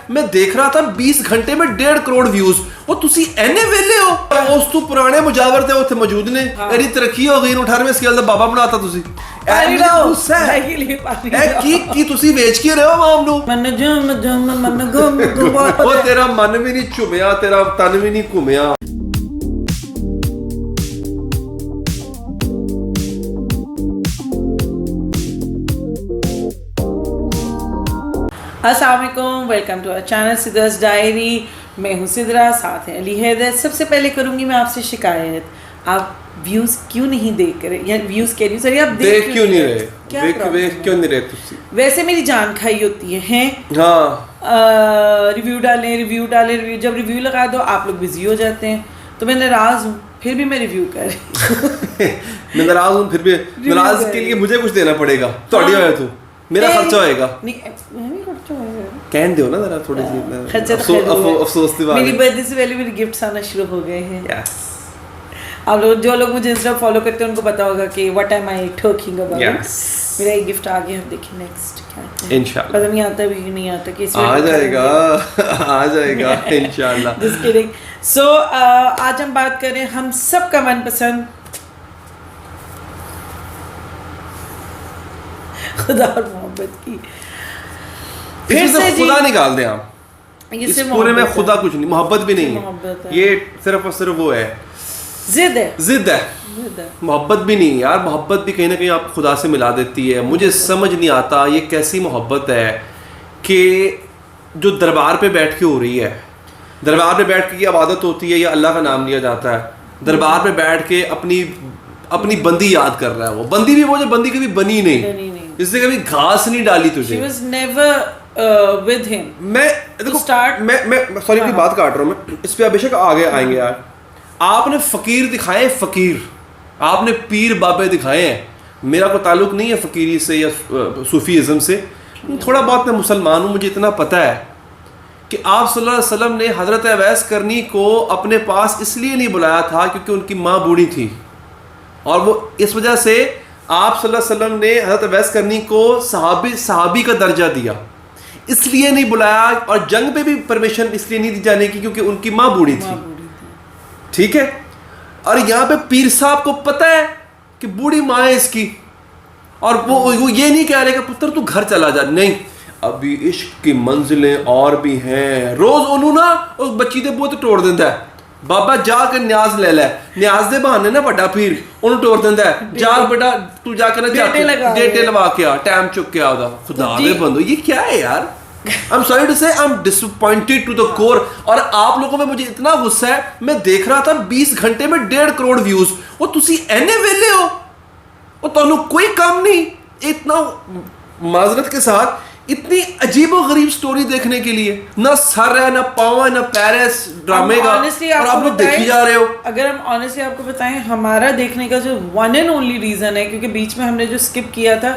मैं देख रहा था 20 घंटे में 1.5 करोड़ व्यूज। वो तुसी एने वेले हो उस तू पुराने मुजावर थे उत्थे मौजूद ने एडी तरक्की हो गई 18वें स्केल दा बाबा बनाता तुसी की तुसी वेच के रहे हो आवाम नू। ओ तेरा मन भी नहीं झुमिया, तेरा तन भी नहीं घुमिया। अस्सलाम वालेकुम, welcome to our channel Sidra's diary. मैं हूँ सिद्रा, साथ है अली हैदर। सबसे पहले करूँगी मैं आपसे शिकायत, आप व्यूज क्यों नहीं देख रहे, या व्यूज कह रही हूँ सर, आप देख क्यों नहीं रहे? क्यों नहीं रहे तुसी? वैसे मेरी जान खाई होती है हाँ। रिव्यू डालें, जब रिव्यू लगा दो आप लोग बिजी हो जाते हैं, तो मैं नाराज हूँ, फिर भी मैं रिव्यू कर रही मैं नाराज हूँ, फिर भी नाराज के लिए मुझे कुछ देना पड़ेगा। थोड़ी होया तू मेरा खर्चा होएगा, कहन दो ना जरा थोड़ी सी अफसोस की बात। मेरी बर्थडे से पहले मेरे गिफ्ट्स आना शुरू हो गए हैं। आप लोग जो लोग मुझे इंस्टा फॉलो करते हैं उनको पता होगा कि what am I talking about. मेरा एक गिफ्ट आ गया, अब देखिए नेक्स्ट क्या आता है। इंशाल्लाह पता नहीं आता भी नहीं आता कि आ जाएगा इंशाल्लाह। Just kidding. सो आज हम बात करें हम सबका मनपसंद खुदा और मोहब्बत की। फिर से खुदा निकाल दें आप, इस पूरे में खुदा कुछ नहीं, मोहब्बत भी नहीं है, ये सिर्फ और सिर्फ वो है, जिद है। मोहब्बत भी नहीं यार, मोहब्बत भी कहीं ना कहीं आप खुदा से मिला देती है। मुझे समझ नहीं आता ये कैसी मोहब्बत है कि जो दरबार पे बैठ के हो रही है। दरबार पे बैठ के इबादत होती है या अल्लाह का नाम लिया जाता है, दरबार पे बैठ के अपनी बंदी याद कर रहा है। वो बंदी भी वो जो बंदी कभी बनी नहीं, जिसने कभी घास नहीं डाली तुझे। She was never with him. मैं सॉरी की बात काट रहा हूँ मैं, इस पे आप बेशक आगे आएंगे यार। आपने फकीर दिखाए, फकीर आपने पीर बाबे दिखाए हैं। मेरा कोई ताल्लुक नहीं है फकीरी से या सूफीज़म से, थोड़ा बहुत मैं मुसलमान हूँ, मुझे इतना पता है कि आप सल्लल्लाहु अलैहि वसल्लम ने हज़रत अवैस करनी को अपने पास इसलिए नहीं बुलाया था क्योंकि उनकी माँ बूढ़ी थी, और वो इस वजह से आप सल्लल्लाहु अलैहि वसल्लम ने हज़रत अवैस करनी को सहाबी का दर्जा दिया, इसलिए नहीं बुलाया। और जंग पे भी परमिशन इसलिए नहीं दी जाने की क्योंकि उनकी माँ बूढ़ी थी, ठीक है। और यहाँ पे पीर साहब को पता है कि बूढ़ी माँ है इसकी, और वो ये नहीं कह रहे कि पुत्र तू घर चला जा, नहीं, अभी इश्क की मंजिलें और भी हैं। रोज उन्होंने ना उस बच्ची दे बूहे तोड़ देता है, बाबा जाकर न्याज ले ले, न्याज दे बहाने ना बड़ा पीर उन्हें तोड़ देता है, जा बेटा तू जाकर ना डेटे लगा के आ, टाइम चुक के आ। खुदा दे बंदो, ये क्या है यार? I'm sorry to say I'm disappointed to the core। और आप लोगों में मुझे इतना गुस्सा है, मैं देख रहा था 20 घंटे में 1.5 करोड़ व्यूज। वो तुसी एने वेले हो, वो तो कोई काम नहीं, इतना माजरत के साथ इतनी अजीब और गरीब स्टोरी देखने के लिए, ना सर है ना पाँव है ना पैर है ड्रामे का, और आप लोग देखी जा रहे हो। अगर हम ऑनेस्टली आपको बताएं, हमारा देखने का जो वन एंड ओनली रीजन है, क्योंकि बीच में हमने जो स्किप किया था,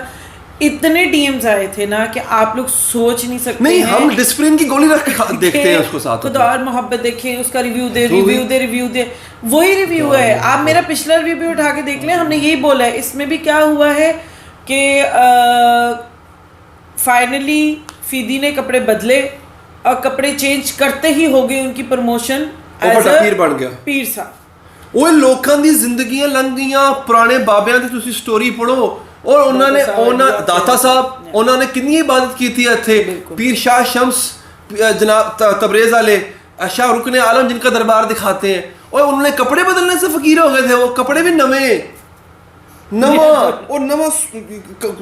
इतने डीएम्स आए थे ना कि आप लोग सोच नहीं सकते। नहीं, हम डिस्प्रिन की गोली रख के देखते हैं उसको साथ। खुदा और मोहब्बत देखें, उसका रिव्यू दे, वही रिव्यू है। आप मेरा पिछला रिव्यू भी उठा के देख लें, हमने यही बोला है। इसमें भी क्या हुआ है कि फाइनली फीदी ने कपड़े बदले, और कपड़े चेंज करते ही हो गई उनकी प्रमोशन, पीर बन गया पीर साहब। ओए लोकां दी जिंदगियां लंघ गईयां, पुराने बाबियां दी तुसी स्टोरी पढ़ो, और उन्होंने दाता साहब उन्होंने कितनी इबादत की थी इत्थे। पीर शाह शम्स जनाब तबरेज वाले शाह रुकन आलम जिनका दरबार दिखाते हैं, और उन्होंने कपड़े बदलने से फकीर हो गए थे। वो कपड़े भी नवा और नवा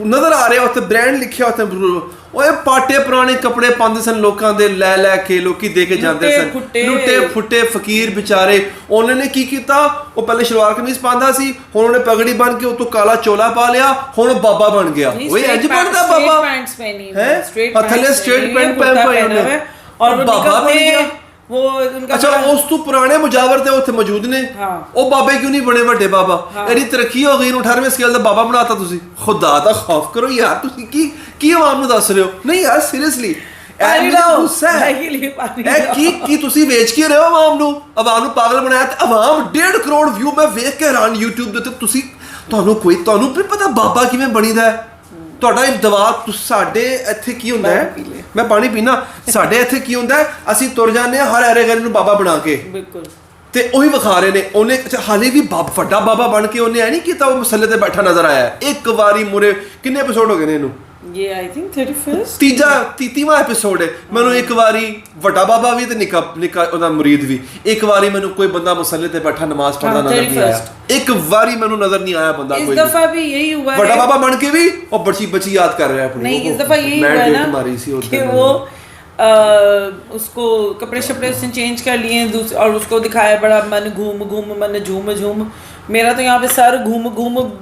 नजर आ रहे होते, ब्रांड लिखे होते हैं। ओए पाटे पुराने कपड़े पांदे सन लोकां दे, ले के लोकी दे के जाते सन, लुटे फुटे फकीर बेचारे। उन्होंने की किया, वो पहले शलवार कमीज पांदा सी, उन्होंने पगड़ी बन के वो तो काला चोला पा लिया, हुन बाबा बन गया। वही अज बनदा बाबा है, थले स्ट्रेट पैंट पहन और बाबा बन गया वो। अच्छा, उस तो पुराने मुजावर थे उत्थे मौजूद ने, ओ बाबे क्यों नहीं बने बड़े बाबा? एडी तरक्की हो गई 18वें स्केल दा बाबा बनाता तुसी। खुदा दा खौफ करो यार, तुसी की आवाम नु दस रहे हो? नहीं यार सीरियसली की तुसी वेच के रहे हो आवाम नु, आवाम नु पागल बनाया। ते आवाम 1.5 करोड़ व्यू मैं वेख के हैरान यूट्यूब दे उत्ते। तुसी ਤੁਹਾਨੂੰ भी पता बाबा किवें बनीदा है? ਤੁਹਾਡਾ ਇਮਤਵਾਬ ਸਾਡੇ ਇੱਥੇ ਕੀ ਹੁੰਦਾ ਹੈ ਮੈਂ ਪਾਣੀ ਪੀਣਾ ਸਾਡੇ ਇੱਥੇ ਕੀ ਹੁੰਦਾ ਹੈ ਅਸੀਂ ਤੁਰ ਜਾਂਦੇ ਹਾਂ ਹਰ ਐਰੇ ਗੈਰੇ ਨੂੰ ਬਾਬਾ ਬਣਾ ਕੇ ਬਿਲਕੁਲ ਤੇ ਉਹੀ ਵਿਖਾ ਰਹੇ ਨੇ ਉਹਨੇ ਹਾਲੇ ਵੀ ਵੱਡਾ ਬਾਬਾ ਬਣ ਕੇ ਉਹਨੇ ਐ ਨਹੀਂ ਕੀਤਾ ਉਹ ਮਸਲੇ ਤੇ ਬੈਠਾ ਨਜ਼ਰ ਆਇਆ ਇੱਕ ਵਾਰੀ ਮੁਰੇ ਕਿੰਨੇ ਐਪੀਸੋਡ ਹੋ ਗਏ ਨੇ ਇਹਨੂੰ ਇਹ ਆਈ ਥਿੰਕ 31st ਤੀਜਾ ਐਪੀਸੋਡ ਹੈ ਮੈਨੂੰ ਇੱਕ ਵਾਰੀ ਵੱਡਾ ਬਾਬਾ ਵੀ ਤੇ ਨਿੱਕਾ ਉਹਦਾ ਮੁਰੀਦ ਵੀ ਇੱਕ ਵਾਰੀ ਮੈਨੂੰ ਕੋਈ ਬੰਦਾ ਮਸਲੇ ਤੇ ਬੈਠਾ ਨਮਾਜ਼ ਪੜ੍ਹਦਾ ਨਜ਼ਰ ਨਹੀਂ ਆਇਆ ਇੱਕ ਵਾਰੀ ਮੈਨੂੰ ਨਜ਼ਰ ਨਹੀਂ ਆਇਆ ਬੰਦਾ ਕੋਈ इस दफा भी यही हुआ है ਵੱਡਾ ਬਾਬਾ ਬਣ ਕੇ ਵੀ ਉਹ ਬੱਚੀ ਯਾਦ ਕਰ ਰਿਹਾ ਆਪਣੀ नहीं इस दफा यही हुआ है ना मारी सी कि वो उसको कपड़े शपड़े उसने चेंज कर लिए और उसको दिखाया बड़ा मन घूम मन झूम मेरा तो यहाँ पे सर घूम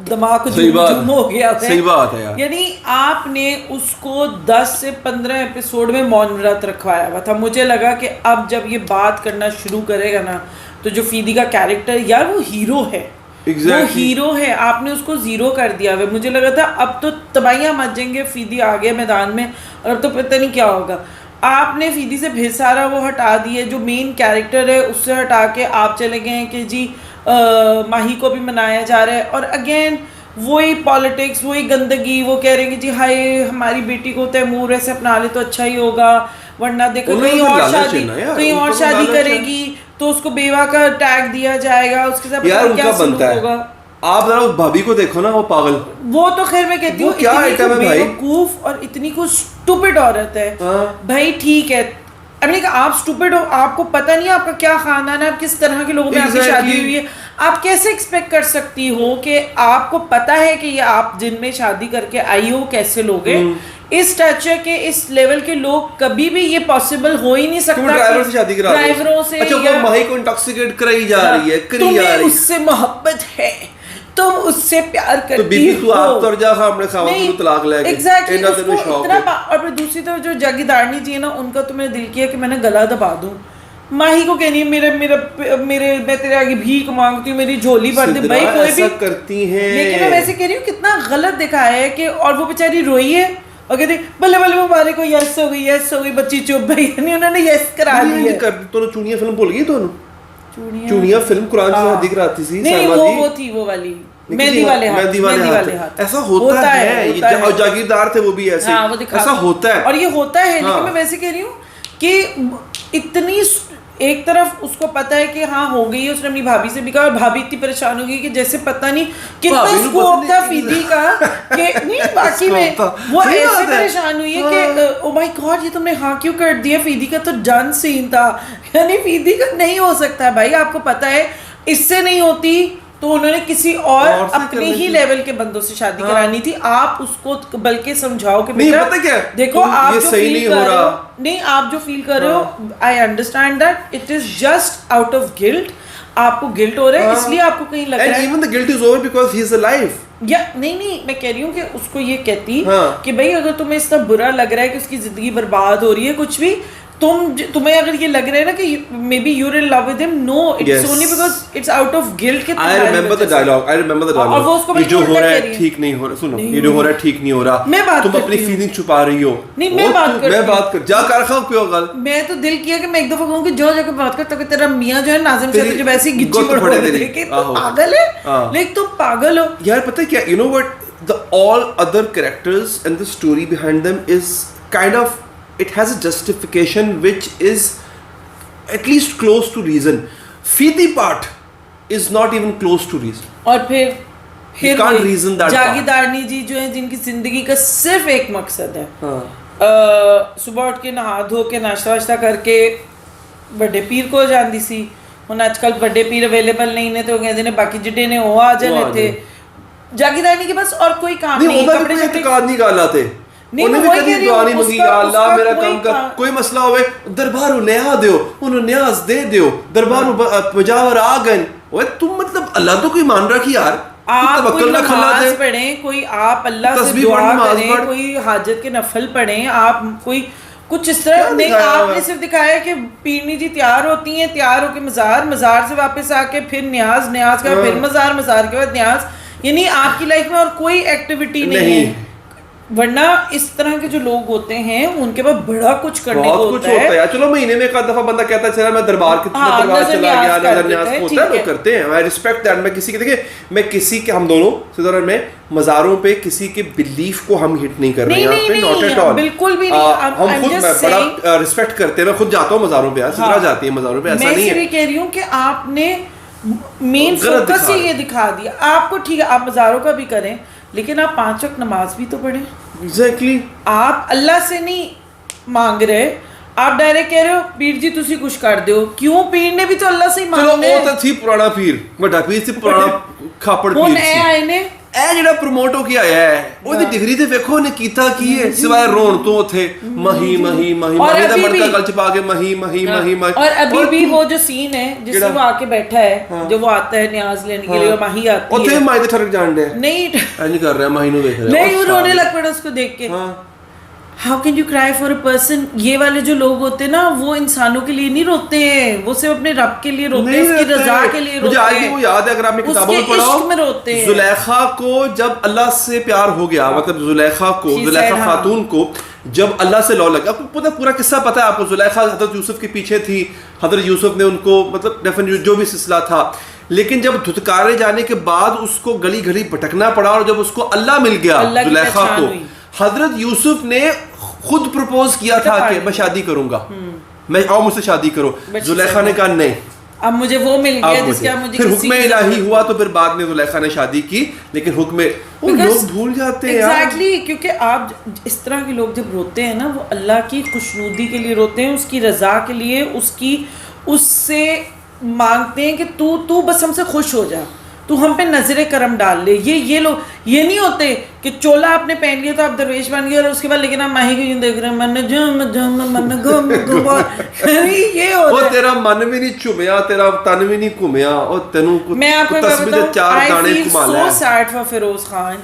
दिमाग झूम हो गया था। सही बात है यार। यानी आपने उसको 10 से 15 एपिसोड में मौन व्रत रखवाया हुआ था। मुझे लगा कि अब जब ये बात करना शुरू करेगा ना तो जो फीदी का कैरेक्टर यार वो हीरो है वो हीरो है आपने उसको जीरो कर दिया है। मुझे लगा था अब तो तबाहियां मच जाएंगे फीदी आ गया मैदान में और अब तो पता नहीं क्या होगा। आपने फीदी से भेसारा वो हटा दिए जो मेन कैरेक्टर है उससे हटा के आप चले गए हैं कि जी माही को भी मनाया जा रहा है और अगेन वही पॉलिटिक्स वही गंदगी वो कह रहे हैं कि जी हाय हमारी बेटी को तैमूर ऐसे अपना ले तो अच्छा ही होगा वरना देखो कहीं और शादी करेगी तो उसको बेवा का टैग दिया जाएगा उसके साथ क्या सलूक होगा। आप जरा उस भाभी को देखो ना वो पागल वो तो खैर मैं कहती हूँ क्या आइटम है भाई बेवकूफ और इतनी कुछ स्टूपिड औरत है भाई ठीक है मैंने कहा आप स्टूपिड हो आपको पता नहीं आपका क्या खानदान है आप किस तरह के लोगों में आपकी शादी हुई है आप कैसे एक्सपेक्ट कर सकती हो कि आपको पता है कि ये आप जिनमें शादी करके आई हो कैसे लोग हैं इस स्टैचर के इस लेवल के लोग कभी भी ये पॉसिबल हो ही नहीं सकता ड्राइवर से शादी करा ड्राइवरों से अच्छा वो माही को इंटॉक्सिकेट कराई जा रही है तुम्हें उससे मोहब्बत है तुम उससे प्यार करती तो बीबी तू आप तो जा हमने खावा को तलाक ले एग्जैक्टली उसको इतना और फिर दूसरी तरफ जो जागीरदारनी जी है ना उनका तो मैंने दिल किया कि मैंने गला दबा दूं माही को कहनी मेरे मैं तेरे आगे भीख मांगती हूँ मेरी झोली भर दे भाई कोई भी करती है लेकिन मैं वैसे कह रही हूँ कितना गलत दिखाया है कि और वो बेचारी रोई है और कहती बल्ले बल्ले मुबारे को यस हो गई बच्ची चुप भाई नहीं उन्होंने यस करा दी है तो चूड़ियां फिल्म भूल गई तोनू चूड़ियां फिल्म कुरान से शादी कराती थी नहीं वो थी वो वाली मेहंदी वाले हाथ ऐसा होता है जागीरदार थे वो भी ऐसे ऐसा होता है और ये होता है लेकिन मैं वैसे कह रही हूँ कि इतनी एक तरफ उसको पता है कि हाँ हो गई है उसने अपनी भाभी से भी कहा और भाभी इतनी परेशान हो गई कि जैसे पता नहीं कितना स्कोप था फीदी का कि नहीं बाकी में वो ऐसे परेशान हुई है कि ओ माय गॉड ये तुमने हाँ क्यों कर दिया फीदी का तो जान सीन था यानी फीदी का नहीं हो सकता भाई आपको पता है इससे नहीं होती तो उन्होंने किसी और अपने ही लेवल के बंदों से शादी करानी थी आप उसको बल्कि समझाओ कि नहीं पता क्या देखो आप जो फील कर रहे हो नहीं आप जो फील कर रहे हो I understand that it is just out of guilt आपको गिल्ट हो रहा है इसलिए आपको कहीं लग रहा है even the guilt is over because he is alive या नहीं मैं कह रही हूँ कि उसको ये कहती कि भाई अगर तुम्हें इतना बुरा लग रहा है कि उसकी जिंदगी बर्बाद हो रही है कुछ भी तुम्हें अगर ये लग रहा है ना कि maybe you're in love with him no it's only because it's out of guilt कि आई रिमेंबर द डायलॉग और वो उसको ये जो हो रहा है ठीक नहीं हो रहा सुनो ये जो हो रहा है ठीक नहीं हो रहा तुम अपनी फीलिंग छुपा रही हो नहीं मैं बात कर जा कर खाओ पियो गल मैं तो दिल किया कि मैं एक दफा कहूं कि जो जाके बात कर तब तेरा मियां जो है नाज़िम से जो वैसे ही गिच्ची पड़े देखे तो पागल है लेकिन तुम पागल हो यार पता है क्या you know what the all other characters and the story behind them is kind of it has a justification which is at least close to reason. Fidi part is not even close to reason. और फिर you can't reason that जागीरदारनी जी जो है जिनकी जिंदगी का सिर्फ एक मकसद है सुबह उठ के नहा धो के नाश्ता वाश्ता करके बड़े पीर को जाती सी ਹੁਣ आजकल बड़े पीर अवेलेबल नहीं ने तो कहते ने बाकी जिड्डे ने वो आ जाने थे जागीरदारनी के पास और कोई काम नहीं कपड़े शपड़े नहीं गाल आते ਉਹਨੇ ਵੀ ਕਦੀ ਦੁਆ ਨਹੀਂ ਮੰਗੀ ਯਾ ਅੱਲਾ ਮੇਰਾ ਕੰਮ ਕਰ ਕੋਈ ਮਸਲਾ ਹੋਵੇ ਦਰਬਾਰ ਨੂੰ ਨਿਆ ਦਿਓ ਉਹਨੂੰ ਨਿਆਜ਼ ਦੇ ਦਿਓ ਦਰਬਾਰ ਨੂੰ ਮੁਜਾਵਰ ਆ ਗਏ ਓਏ तुम मतलब अल्लाह तो कोई मान रहा कि यार आप कोई नमाज पढ़ें कोई आप अल्लाह से दुआ करें कोई हाजत के नफल पढ़ें आप कोई कुछ इस तरह नहीं आपने सिर्फ दिखाया कि पीरनी जी तैयार होती हैं तैयार होकर मज़ार से वापस आके फिर न्याज के बाद फिर मज़ार के बाद न्याज यानी आपकी लाइफ में और कोई एक्टिविटी नहीं है वरना इस तरह के जो लोग होते हैं उनके पास बड़ा कुछ करने को बहुत कुछ होता है यार। चलो महीने में एक आध दफा बंदा कहता है चला मैं दरबार दरबार चला गया, नजर न्याज होता है, लोग करते हैं, आई रिस्पेक्ट दैट। मैं किसी के, देखिए मैं किसी के, हम दोनों सिद्धार्थ में मज़ारों पे किसी के बिलीफ को हम हिट नहीं कर रहे हैं यहाँ पे, नॉट एट ऑल, बिल्कुल भी नहीं। हम खुद बड़ा रिस्पेक्ट करते हैं, मैं खुद जाता हूँ मज़ारों पे यार, सिद्रा जाती है मज़ारों पे, ऐसा नहीं है। मैं कह रही हूँ कि आपने मेन फोकस ही ये दिखा दिया। आपको ठीक है आप मज़ारों का भी करें, लेकिन आप 5 वक्त नमाज भी तो पढ़ें। एग्जैक्टली। आप अल्लाह से नहीं मांग रहे, आप डायरेक्ट कह रहे हो पीर जी तुसी कुछ कर दो। क्यों? पीर ने भी तो अल्लाह से ही मांगना है। चलो वो तो थी पुराना पीर, बड़ा पीर से पुराना खापड़ पीर ਹੁਣ ਇਹ ਆਏ ਨੇ ਇਹ ਜਿਹੜਾ ਪ੍ਰਮੋਟ ਹੋ ਕੇ ਆਇਆ ਹੈ ਉਹਦੀ ਡਿਗਰੀ ਤੇ ਵੇਖੋ ਉਹਨੇ ਕੀਤਾ ਕੀ ਹੈ ਸਿਵਾਏ ਰੋਣ ਤੋਂ ਉੱਥੇ ਮਹੀ ਮਹੀ ਮਹੀ ਮਹੀ ਦਾ ਮੜਕਾ ਗਲ ਚ ਪਾ ਕੇ ਮਹੀ ਮਹੀ ਮਹੀ मही। और अभी भी वो जो सीन है जिससे वो आके बैठा है, जो वो आता है न्याज लेने के लिए, वो माही आती है, ਉੱਥੇ ਮਾਈ ਦੇ ਠਰਕ ਜਾਣ ਦੇ नहीं ਨਹੀਂ कर रहा, माही ਨੂੰ देख रहा नहीं, वो रोने लग पड़ा उसको देख के। How can you cry for a person? ये वाले जो लोग होते हैं ना वो इंसानों के लिए नहीं रोते हैं, वो सिर्फ अपने रब के लिए रोते हैं, उसकी रजा के लिए रोते हैं। मुझे आज वो याद है, अगर आपने किताबों में पढ़ा, जुलेखा को जब अल्लाह से प्यार हो गया, मतलब जुलेखा खातून को जब अल्लाह से लौ लगा, आपको पूरा किस्सा पता है आपको। जुलेखा हजरत यूसुफ के पीछे थी, हजरत यूसुफ ने उनको मतलब डेफिनेटली जो भी सिलसिला था, लेकिन जब धुतकारे जाने के बाद उसको गली गली भटकना पड़ा, और जब उसको अल्लाह मिल गया जुलेखा को, हजरत यूसुफ ने खुद प्रपोज किया था कि मैं शादी करूंगा, मैं आओ मुझसे शादी करो। जुलेखा ने कहा नहीं, अब मुझे वो मिल गया जिसका मुझे फिर हुक्म इलाही हुआ, तो फिर बाद में जुलेखा ने शादी की, लेकिन हुक्म लोग भूल जाते हैं एग्जैक्टली क्योंकि आप इस तरह के लोग जब रोते हैं ना, वो अल्लाह की खुशनुदी के लिए रोते हैं, उसकी रजा के लिए, उससे मांगते हैं कि तू बस हमसे खुश हो जा, तू हम पे नजरे करम डाल ले। ये लोग ये नहीं होते कि चोला आपने पहन लिया तो आप दरवेश बन गए, और उसके बाद लेकिन आप माही को देख रहे हैं मन ये हो वो तेरा मन भी नहीं चुमया, तेरा तन भी नहीं घुमया, और तेनू मैं आपको तस्बीह दे चार दाने घुमा ले। I feel so sad for Feroz Khan.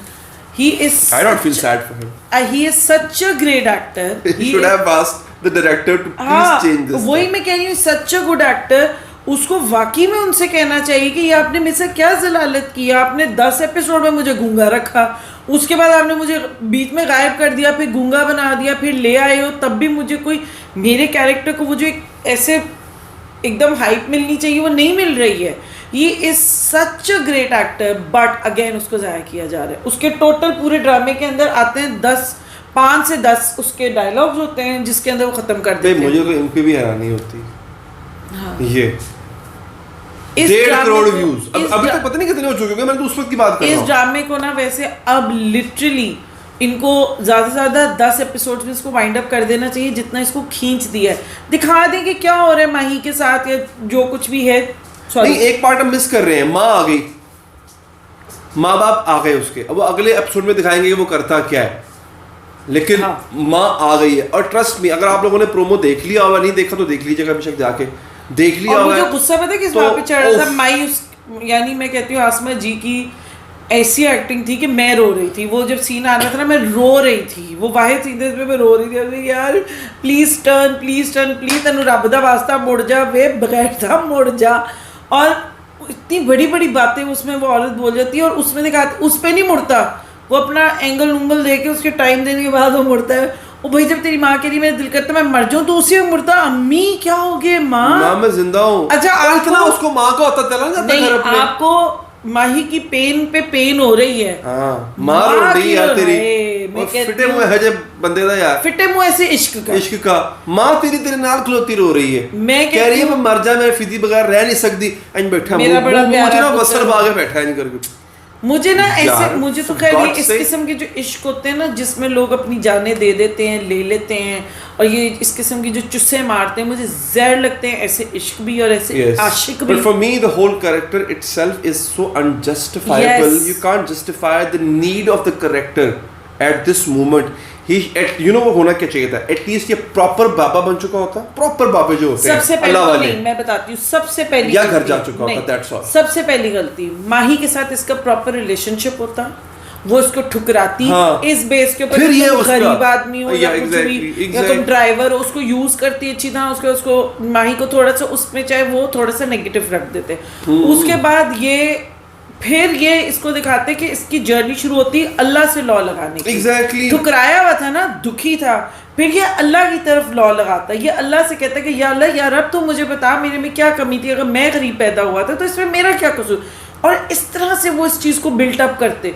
I don't feel sad for him. He is such a great actor. He should have asked the director to please change this. वही मैं कह रही हूँ, such a good actor. उसको वाकई में उनसे कहना चाहिए कि ये आपने मेरे से क्या जलालत की, आपने 10 एपिसोड में मुझे गूंगा रखा, उसके बाद आपने मुझे बीच में गायब कर दिया, फिर गूंगा बना दिया, फिर ले आए हो, तब भी मुझे कोई मेरे कैरेक्टर को वो जो एक ऐसे एकदम हाइप मिलनी चाहिए वो नहीं मिल रही है। ये is such a great actor, but again उसको ज़ाया किया जा रहा है। उसके टोटल पूरे ड्रामे के अंदर आते हैं 5 से 10 उसके डायलॉग्स होते हैं जिसके अंदर वो ख़त्म कर देते हैं। मुझे तो इन पे भी हैरानी होती हाँ। ये 1.5 करोड़ व्यूज अभी तक पता नहीं कितने हो चुके हैं, मैं तो उस वक्त की बात कर रहा हूं। इस ड्रामे को ना वैसे अब लिटरली इनको ज़्यादा से ज़्यादा 10 एपिसोड्स में इसको वाइंड अप कर देना चाहिए, जितना इसको खींच दिया है। दिखा दें कि क्या हो रहा है माही के साथ या जो कुछ भी है। नहीं, एक पार्ट हम मिस कर रहे हैं, माँ आ गई, माँ बाप आ गए उसके, अब वो अगले एपिसोड में दिखाएंगे कि वो करता क्या है, लेकिन हाँ। माँ आ गई है। और ट्रस्ट मी, अगर आप लोगों ने प्रोमो देख लिया होगा, नहीं देखा तो देख लीजिएगा, बेशक जाके देख लिया होगा। मुझे गुस्सा पता है किस बात पे चढ़ रहा था, माई यानी मैं कहती हूँ आसमा जी की ऐसी एक्टिंग थी कि मैं रो रही थी। वो जब सीन आ रहा था ना मैं रो रही थी, वो वाहिद सीन पे मैं रो रही थी यार प्लीज टर्न प्लीज तेनू रब दा वास्ता मुड़ जा वे, बगैर था मुड़ जा। और इतनी बड़ी बड़ी बातें उसमें वो औरत बोल जाती है, और उसमें दिखाती उस पर नहीं मुड़ता, वो अपना एंगल उंगल दे के उसके टाइम देने के बाद वो मुड़ता है। ओ भाई जब तेरी माँ के लिए मेरा दिल करता मैं मर जाऊं तो उसी में मुड़ता, अम्मी क्या हो गए माँ मैं जिंदा हूँ। अच्छा इतना उसको माँ का होता चला जाता नहीं, आपको माही की पेन पे पेन हो रही है। हाँ, माँ रो रही है तेरी, फिटे मुँह है जब बंदे दा यार, फिटे मुँह ऐसे इश्क का माँ तेरे नाल खलोती रो रही है, मैं कह रही है मैं मर जा, मैं फिदी बगैर रह नहीं सकती, अन बैठा मुझे ना वसर बागे बैठा है नहीं करके। मुझे ना ऐसे मुझे तो खैर ये इस किस्म के जो इश्क होते हैं ना जिसमें लोग अपनी जानें दे देते हैं, ले लेते हैं, और ये इस किस्म की जो चुस्से मारते हैं, मुझे जहर लगते हैं ऐसे इश्क भी और ऐसे आशिक भी। But for me the whole character itself is so unjustifiable. You can't justify the need of the character at this moment. वो होना क्या चाहिए था, एटलीस्ट ये प्रॉपर बाबा बन चुका होता, प्रॉपर बाबा जो होते हैं सबसे पहले मैं बताती हूँ, सबसे पहली या घर जा चुका होता, दैट्स ऑल। सबसे पहली गलती माही के साथ इसका प्रॉपर रिलेशनशिप होता, वो इसको ठुकराती इस बेस के ऊपर, गरीब आदमी हो या कुछ भी या तुम ड्राइवर हो, उसको यूज करती अच्छी तरह, उसको माही को थोड़ा सा उसमें चाहे वो थोड़ा सा नेगेटिव रख देते। उसके बाद ये फिर ये इसको दिखाते कि इसकी जर्नी शुरू होती अल्लाह से लॉ लगाने की। एग्जैक्टली ठुकराया हुआ था ना, दुखी था, फिर ये अल्लाह की तरफ लॉ लगाता, ये अल्लाह से कहता कि या अल्लाह या रब तू मुझे बता मेरे में क्या कमी थी, अगर मैं गरीब पैदा हुआ था तो इसमें मेरा क्या कसूर। और इस तरह से वो इस चीज को बिल्टअप करते।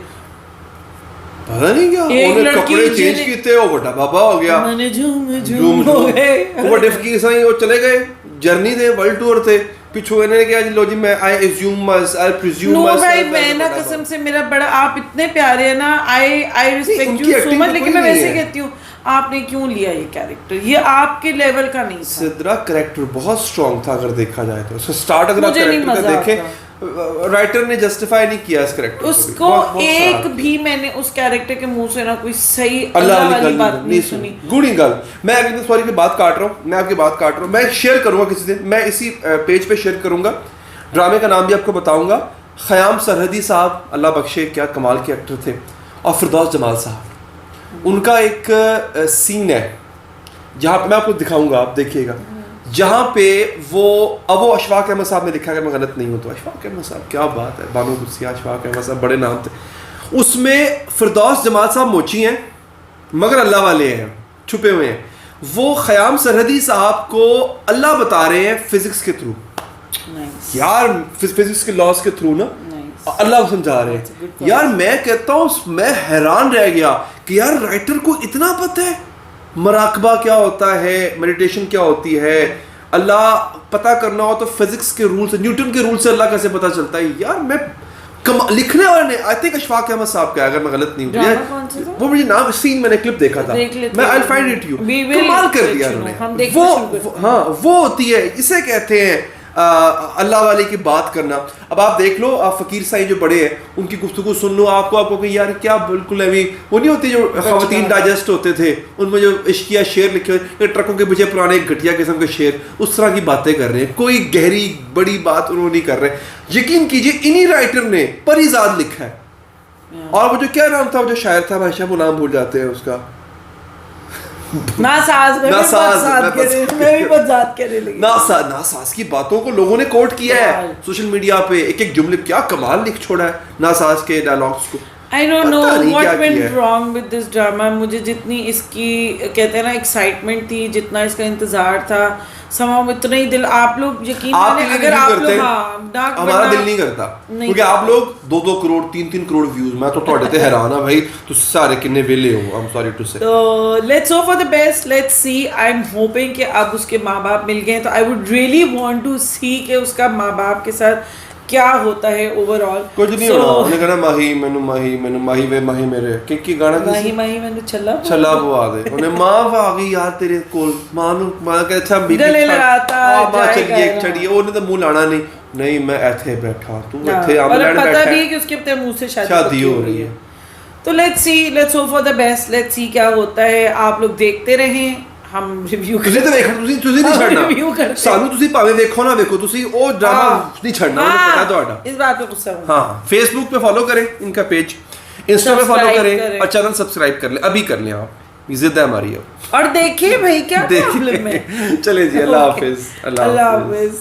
पता नहीं क्या उन्होंने कपड़े चेंज किए, वो बड़ा बाबा हो गया, मैंने झूम हो गए, वो डिफकी सही वो चले गए, जर्नी थे, वर्ल्ड टूर थे, पिछू इन्होंने क्या लो जी मैं आई अज्यूम मस आई प्रिज्यूम नो मस। भाई मैं ना कसम से मेरा बड़ा, आप इतने प्यारे हैं ना, I respect you so much, लेकिन मैं वैसे कहती हूँ आपने क्यों लिया ये कैरेक्टर, ये आपके लेवल का नहीं था। सिद्रा कैरेक्टर बहुत स्ट्रांग था अगर देखा जाए तो, स्टार्ट अगर आप मुझे नहीं कैरेक्टर का मजा देखें, राइटर ने जस्टिफाई नहीं किया इस कैरेक्टर उसको, एक भी मैंने उस कैरेक्टर के मुंह से ना कोई सही अल्लाह वाली वाली बात नहीं सुनी। गुणी गल मैं अगली सॉरी की बात काट रहा हूँ, मैं आपकी बात काट रहा हूँ, मैं शेयर करूंगा किसी दिन, मैं इसी पेज पे शेयर करूंगा, ड्रामे का नाम भी आपको बताऊंगा। ख़याम सरहदी साहब अल्लाह बख्शे क्या कमाल के एक्टर थे, और फिरदौस जमाल साहब, उनका एक सीन है जहाँ पे मैं आपको दिखाऊंगा, आप देखिएगा, जहाँ पे वो अब वो अशफाक अहमद साहब ने लिखा, अगर मैं गलत नहीं हूँ तो अशफाक अहमद साहब, क्या बात है, बानो गुस्सिया, अशफाक अहमद साहब बड़े नाम थे। उसमें फिरदौस जमाल साहब मोची हैं मगर अल्लाह वाले हैं, छुपे हुए हैं। वो ख़याम सरहदी साहब को अल्लाह बता रहे हैं फिजिक्स के थ्रू, यार फिजिक्स के लॉस के थ्रू ना अल्लाह को समझा रहे हैं। यार मैं कहता हूँ मैं हैरान रह गया कि यार राइटर को इतना पता है मराकबा क्या होता है, मेडिटेशन क्या होती है, अल्लाह पता करना हो तो फिजिक्स के रूल से, न्यूटन के रूल से अल्लाह कैसे पता चलता है। यार मैं लिखने वाले ने आई थिंक अशफाक अहमद साहब का, अगर मैं गलत नहीं हूँ, वो मुझे नाम सीन मैंने क्लिप देखा था, मैं आई फाइंड इट यू, कमाल कर दिया उन्होंने। वो हाँ वो होती है, इसे कहते हैं अल्लाह वाले की बात करना। अब आप देख लो, आप फ़कीर साईं जो बड़े हैं उनकी गुफ्तगू सुन लो, आपको कि यार क्या बिल्कुल है, वो नहीं होती जो ख़वातीन डाइजेस्ट होते थे उनमें जो इश्किया शेर लिखे हुए, ट्रकों के पीछे पुराने घटिया किस्म के शेर, उस तरह की बातें कर रहे हैं, कोई गहरी बड़ी बात उन्होंने नहीं कर रहे। यकीन कीजिए इन्हीं राइटर ने परिजाद लिखा है, और वो जो क्या नाम था, वो जो शायर था, भाषा वो नाम भूल जाते हैं उसका, नासाज की बातों को लोगों ने कोट किया है सोशल मीडिया पे, एक एक जुमले क्या कमाल लिख छोड़ा है नासाज के डायलॉग्स को। I don't know what went wrong with this drama। मुझे जितनी इसकी कहते हैं ना एक्साइटमेंट थी, जितना इसका इंतजार था, समाव इतना ही दिल, आप लोग यकीन माने अगर आप लोग हमारा दिल नहीं करता, क्योंकि आप लोग 2-2 करोड़ 3-3 करोड़ व्यूज, मैं तो ਤੁਹਾਡੇ ਤੇ हैरान हां भाई, तुम सारे कितने वेले हो, I am sorry to say. तो let's hope for the best, let's see, I am hoping कि अब उसके माँ-बाप मिल गए, तो I would really want to see कि उसका माँ-बाप के साथ क्या होता है ओवरऑल। कुछ नहीं होना, उन्हें कहना माही माही वे माही मेरे कि गाना माही मैनू छला पवा दे, उन्हें मां आ गई यार तेरे कोल, मां नु मां कह अच्छा गले लगाता चलिए एक चढ़िए, उन्हें तो मुंह लाना नहीं मैं ऐसे बैठा, तू ऐसे आम लैंड बैठा, पता भी कि उसके अपने मुंह से शादी हो रही है। तो let's see, let's hope for the best, let's सी क्या होता है। आप लोग देखते रहें, हम रिव्यू ਤੁਸੀਂ ਤਾਂ ਵੇਖਣ, ਤੁਸੀਂ ਨਹੀਂ ਛੱਡਣਾ ਸਾਨੂੰ, ਤੁਸੀਂ ਭਾਵੇਂ ਵੇਖੋ ਨਾ ਵੇਖੋ, ਤੁਸੀਂ ਉਹ ਡਰਾਮਾ नहीं छोड़ना, मुझे पता है ਤੁਹਾਡਾ इस बात पे गुस्सा हूं। हाँ, फेसबुक पे फॉलो करें इनका पेज, इंस्टा पे फॉलो करें और चैनल सब्सक्राइब कर लें, अभी कर लें आप, जिद है हमारी अब, और देखिए भाई क्या प्रॉब्लम है। चले जी, अल्लाह हाफिज। अल्लाह हाफिज।